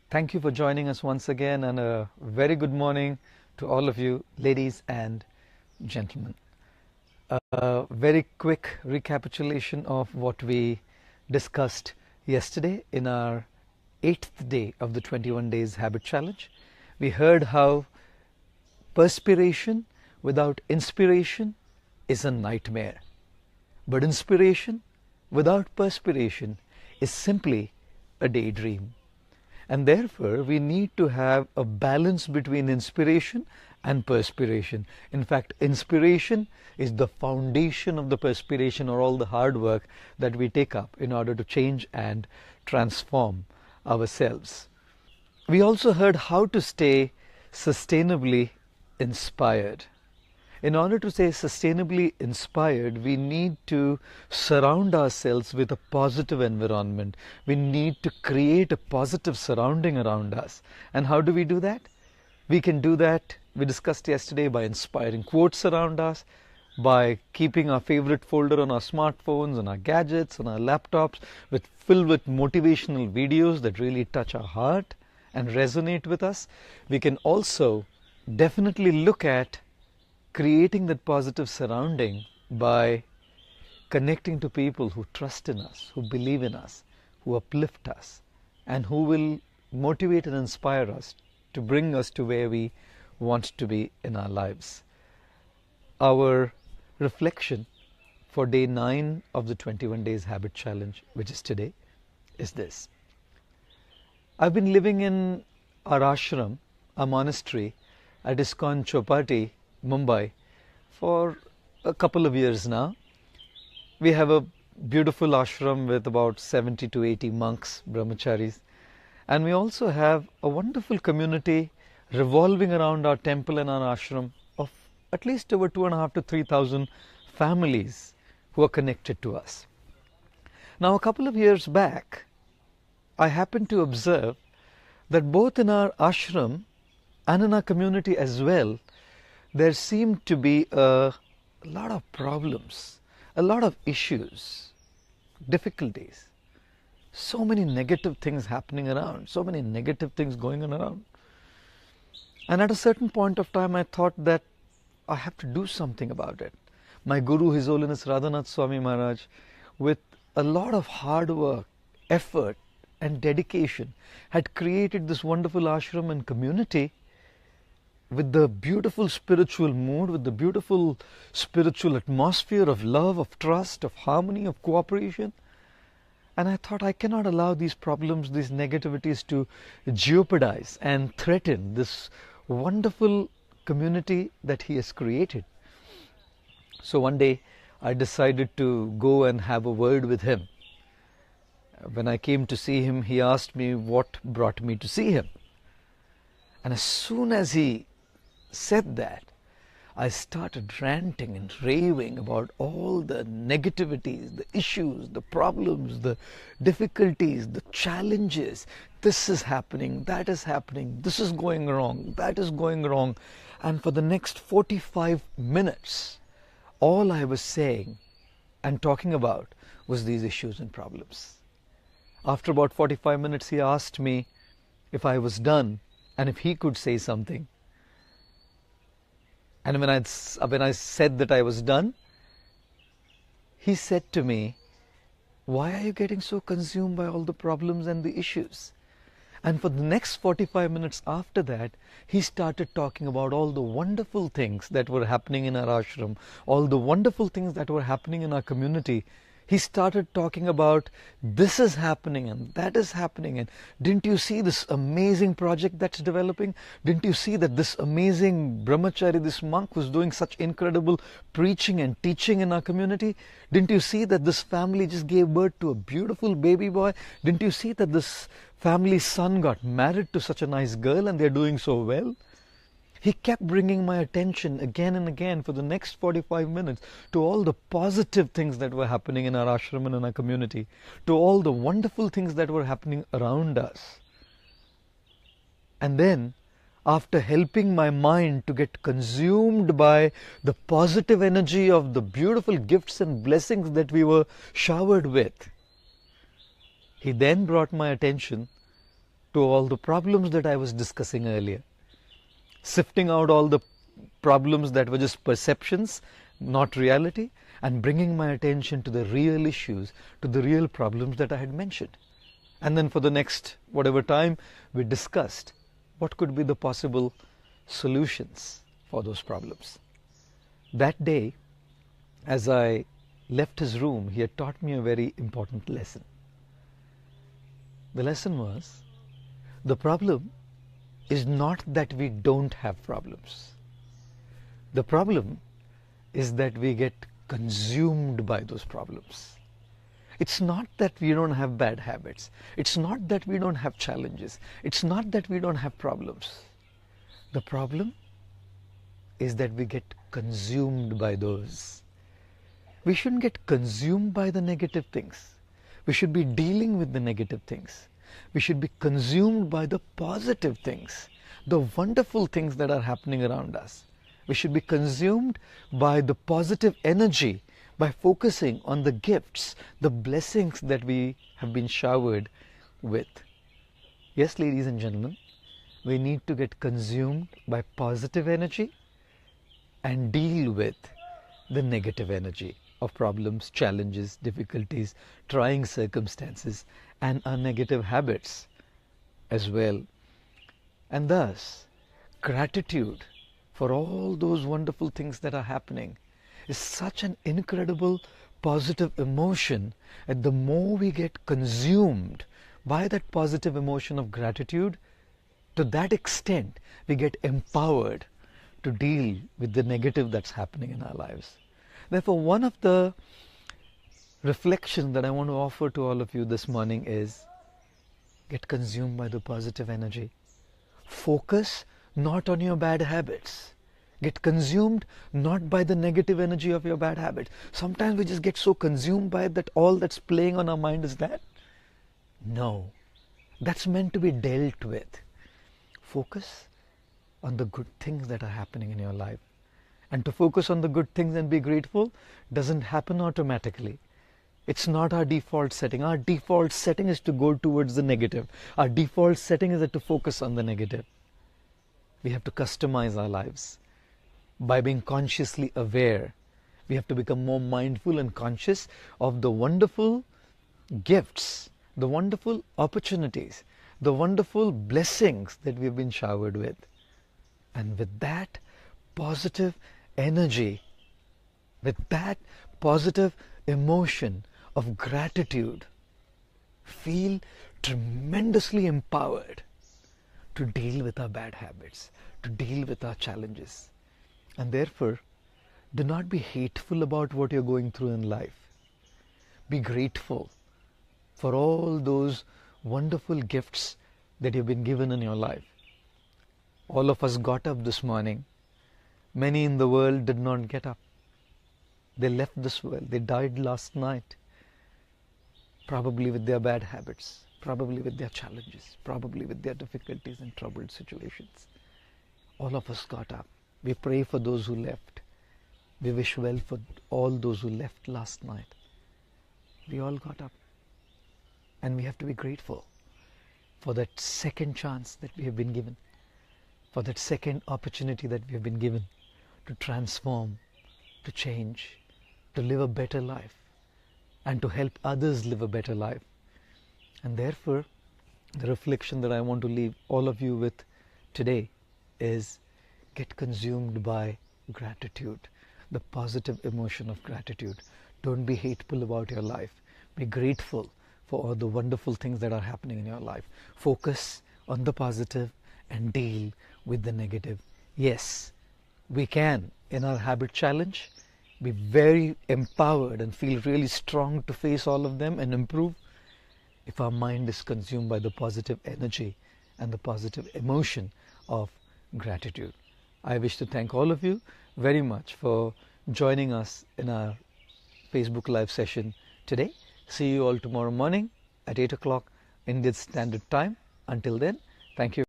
Thank you for joining us once again, and a very good morning to all of you, ladies and gentlemen. A very quick recapitulation of what we discussed yesterday in our 8th day of the 21 Days Habit Challenge. We heard how perspiration without inspiration is a nightmare, but inspiration without perspiration is simply a daydream. And therefore, we need to have a balance between inspiration and perspiration. In fact, inspiration is the foundation of the perspiration, or all the hard work that we take up in order to change and transform ourselves. We also heard how to stay sustainably inspired. In order to stay sustainably inspired, we need to surround ourselves with a positive environment. We need to create a positive surrounding around us. And how do we do that? We can do that, we discussed yesterday, by inspiring quotes around us, by keeping our favorite folder on our smartphones, on our gadgets, on our laptops, filled with motivational videos that really touch our heart and resonate with us. We can also definitely look at creating that positive surrounding by connecting to people who trust in us, who believe in us, who uplift us, and who will motivate and inspire us to bring us to where we want to be in our lives. Our reflection for day 9 of the 21 Days Habit Challenge, which is today, is this. I've been living in our ashram, our monastery, at ISKCON Chowpatty, Mumbai, for a couple of years now. We have a beautiful ashram with about 70 to 80 monks, brahmacharis, and we also have a wonderful community revolving around our temple and our ashram of at least over 2,500 to 3,000 families who are connected to us. Now, a couple of years back, I happened to observe that both in our ashram and in our community as well, there seemed to be a lot of problems, a lot of issues, difficulties, so many negative things happening around, so many negative things going on around. And at a certain point of time, I thought that I have to do something about it. My Guru, His Holiness Radhanath Swami Maharaj, with a lot of hard work, effort and dedication, had created this wonderful ashram and community with the beautiful spiritual mood, with the beautiful spiritual atmosphere of love, of trust, of harmony, of cooperation. And I thought, I cannot allow these problems, these negativities to jeopardize and threaten this wonderful community that he has created. So one day I decided to go and have a word with him. When I came to see him, he asked me what brought me to see him. And as soon as he said that, I started ranting and raving about all the negativities, the issues, the problems, the difficulties, the challenges. This is happening, that is happening, this is going wrong, that is going wrong. And for the next 45 minutes, all I was saying and talking about was these issues and problems. After about 45 minutes, he asked me if I was done and if he could say something. And when I said that I was done, he said to me, "Why are you getting so consumed by all the problems and the issues?" And for the next 45 minutes after that, he started talking about all the wonderful things that were happening in our ashram, all the wonderful things that were happening in our community. He started talking about this is happening and that is happening, and didn't you see this amazing project that's developing? Didn't you see that this amazing brahmachari, this monk, was doing such incredible preaching and teaching in our community? Didn't you see that this family just gave birth to a beautiful baby boy? Didn't you see that this family's son got married to such a nice girl and they're doing so well? He kept bringing my attention again and again for the next 45 minutes to all the positive things that were happening in our ashram and in our community, to all the wonderful things that were happening around us. And then, after helping my mind to get consumed by the positive energy of the beautiful gifts and blessings that we were showered with, he then brought my attention to all the problems that I was discussing earlier, sifting out all the problems that were just perceptions, not reality, and bringing my attention to the real issues, to the real problems that I had mentioned. And then for the next whatever time, we discussed what could be the possible solutions for those problems. That day, as I left his room, he had taught me a very important lesson. The lesson was, the problem is not that we don't have problems. The problem is that we get consumed by those problems. It's not that we don't have bad habits. It's not that we don't have challenges. It's not that we don't have problems. The problem is that we get consumed by those. We shouldn't get consumed by the negative things. We should be dealing with the negative things. We should be consumed by the positive things, the wonderful things that are happening around us. We should be consumed by the positive energy, by focusing on the gifts, the blessings that we have been showered with. Yes, ladies and gentlemen, we need to get consumed by positive energy and deal with the negative energy of problems, challenges, difficulties, trying circumstances, and our negative habits as well. And thus, gratitude for all those wonderful things that are happening is such an incredible positive emotion, and the more we get consumed by that positive emotion of gratitude, to that extent we get empowered to deal with the negative that's happening in our lives. Therefore, one of the reflections that I want to offer to all of you this morning is, get consumed by the positive energy. Focus not on your bad habits. Get consumed not by the negative energy of your bad habits. Sometimes we just get so consumed by it that all that's playing on our mind is that. No, that's meant to be dealt with. Focus on the good things that are happening in your life. And to focus on the good things and be grateful doesn't happen automatically. It's not our default setting. Our default setting is to go towards the negative. Our default setting is to focus on the negative. We have to customize our lives by being consciously aware. We have to become more mindful and conscious of the wonderful gifts, the wonderful opportunities, the wonderful blessings that we've been showered with. And with that positive energy, with that positive emotion of gratitude, feel tremendously empowered to deal with our bad habits, to deal with our challenges. And therefore, do not be hateful about what you're going through in life. Be grateful for all those wonderful gifts that you've been given in your life. All of us got up this morning. Many in the world did not get up. They left this world. They died last night. Probably with their bad habits, probably with their challenges, probably with their difficulties and troubled situations. All of us got up. We pray for those who left. We wish well for all those who left last night. We all got up. And we have to be grateful for that second chance that we have been given, for that second opportunity that we have been given to transform, to change, to live a better life, and to help others live a better life. And therefore, the reflection that I want to leave all of you with today is, get consumed by gratitude, the positive emotion of gratitude. Don't be hateful about your life. Be grateful for all the wonderful things that are happening in your life. Focus on the positive and deal with the negative. Yes, we can, in our habit challenge, be very empowered and feel really strong to face all of them and improve if our mind is consumed by the positive energy and the positive emotion of gratitude. I wish to thank all of you very much for joining us in our Facebook Live session today. See you all tomorrow morning at 8 o'clock Indian Standard Time. Until then, thank you.